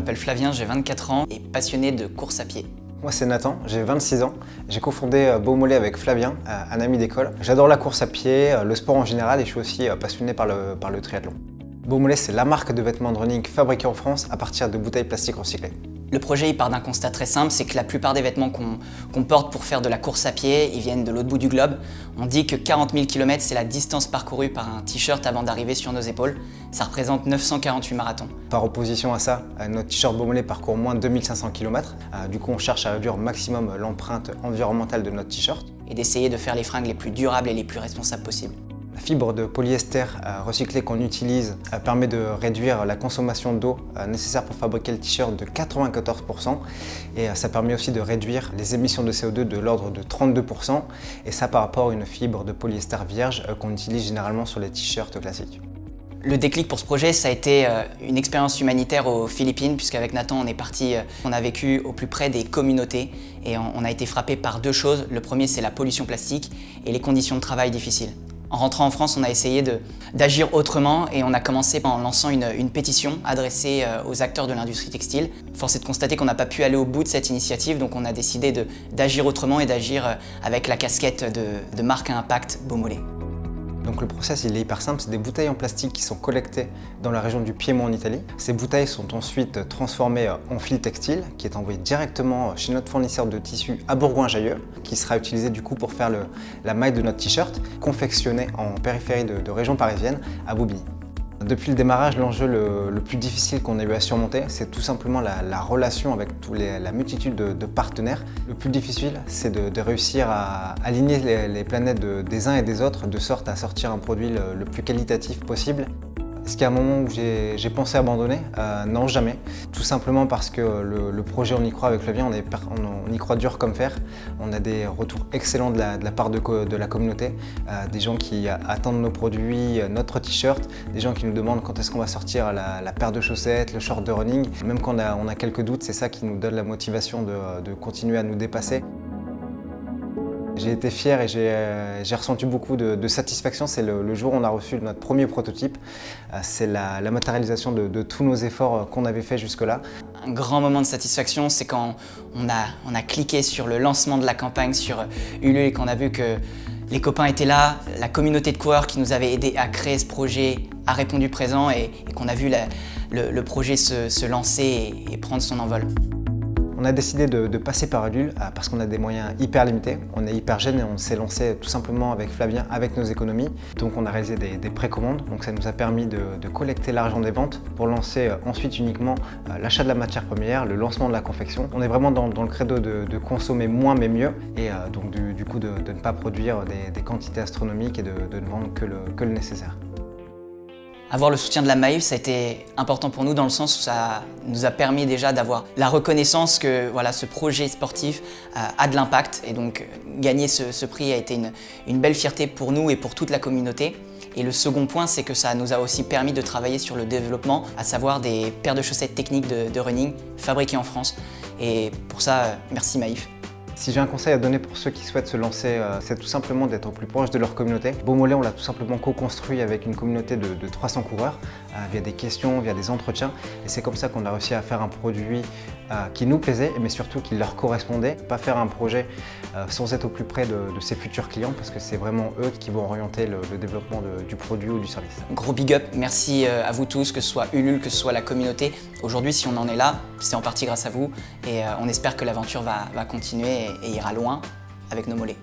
m'appelle Flavien, j'ai 24 ans et passionné de course à pied. Moi c'est Nathan, j'ai 26 ans. J'ai cofondé Beaumolet avec Flavien, un ami d'école. J'adore la course à pied, le sport en général et je suis aussi passionné par le triathlon. Beaumolet, c'est la marque de vêtements de running fabriquée en France à partir de bouteilles plastiques recyclées. Le projet il part d'un constat très simple, c'est que la plupart des vêtements qu'on porte pour faire de la course à pied, ils viennent de l'autre bout du globe. On dit que 40 000 km, c'est la distance parcourue par un t-shirt avant d'arriver sur nos épaules. Ça représente 948 marathons. Par opposition à ça, notre t-shirt Beaumolet parcourt moins de 2500 km. Du coup, on cherche à réduire au maximum l'empreinte environnementale de notre t-shirt. Et d'essayer de faire les fringues les plus durables et les plus responsables possibles. La fibre de polyester recyclée qu'on utilise permet de réduire la consommation d'eau nécessaire pour fabriquer le t-shirt de 94% et ça permet aussi de réduire les émissions de CO2 de l'ordre de 32% et ça par rapport à une fibre de polyester vierge qu'on utilise généralement sur les t-shirts classiques. Le déclic pour ce projet, ça a été une expérience humanitaire aux Philippines, puisqu'avec Nathan, on a vécu au plus près des communautés et on a été frappé par deux choses. Le premier, c'est la pollution plastique et les conditions de travail difficiles. En rentrant en France, on a essayé d'agir autrement et on a commencé en lançant une pétition adressée aux acteurs de l'industrie textile. Force est de constater qu'on n'a pas pu aller au bout de cette initiative, donc on a décidé d'agir autrement et d'agir avec la casquette de marque à impact Beaumolet. Donc le process il est hyper simple, c'est des bouteilles en plastique qui sont collectées dans la région du Piémont en Italie. Ces bouteilles sont ensuite transformées en fil textile qui est envoyé directement chez notre fournisseur de tissus à Bourgoin-Jallieu qui sera utilisé du coup pour faire la maille de notre t-shirt confectionné en périphérie de région parisienne à Bobigny. Depuis le démarrage, l'enjeu le plus difficile qu'on a eu à surmonter, c'est tout simplement la relation avec la multitude de partenaires. Le plus difficile, c'est de réussir à aligner les planètes des uns et des autres de sorte à sortir un produit le plus qualitatif possible. Est-ce qu'il y a un moment où j'ai pensé abandonner? Non, jamais. Tout simplement parce que le projet, on y croit avec Flavien, on y croit dur comme fer. On a des retours excellents de la part de la communauté, des gens qui attendent nos produits, notre t-shirt, des gens qui nous demandent quand est-ce qu'on va sortir la paire de chaussettes, le short de running. Même quand on a quelques doutes, c'est ça qui nous donne la motivation de continuer à nous dépasser. J'ai été fier et j'ai ressenti beaucoup de satisfaction. C'est le jour où on a reçu notre premier prototype. C'est la matérialisation de tous nos efforts qu'on avait fait jusque-là. Un grand moment de satisfaction, c'est quand on a cliqué sur le lancement de la campagne sur Ulule et qu'on a vu que les copains étaient là, la communauté de coureurs qui nous avait aidé à créer ce projet a répondu présent et qu'on a vu le projet se lancer et prendre son envol. On a décidé de passer par Ulule parce qu'on a des moyens hyper limités. On est hyper jeune et on s'est lancé tout simplement avec Flavien, avec nos économies. Donc on a réalisé des précommandes. Donc ça nous a permis de collecter l'argent des ventes pour lancer ensuite uniquement l'achat de la matière première, le lancement de la confection. On est vraiment dans le credo de consommer moins mais mieux et donc du coup de ne pas produire des quantités astronomiques et de ne vendre que le nécessaire. Avoir le soutien de la Maïf, ça a été important pour nous dans le sens où ça nous a permis déjà d'avoir la reconnaissance que voilà, ce projet sportif a de l'impact et donc gagner ce prix a été une belle fierté pour nous et pour toute la communauté. Et le second point, c'est que ça nous a aussi permis de travailler sur le développement, à savoir des paires de chaussettes techniques de running fabriquées en France. Et pour ça, merci Maïf. Si j'ai un conseil à donner pour ceux qui souhaitent se lancer, c'est tout simplement d'être au plus proche de leur communauté. Beaumolet, on l'a tout simplement co-construit avec une communauté de 300 coureurs via des questions, via des entretiens. Et c'est comme ça qu'on a réussi à faire un produit qui nous plaisait, mais surtout qui leur correspondait. Pas faire un projet sans être au plus près de ses futurs clients parce que c'est vraiment eux qui vont orienter le développement du produit ou du service. Gros big up, merci à vous tous, que ce soit Ulule, que ce soit la communauté. Aujourd'hui, si on en est là, c'est en partie grâce à vous et on espère que l'aventure va continuer et ira loin avec nos mollets.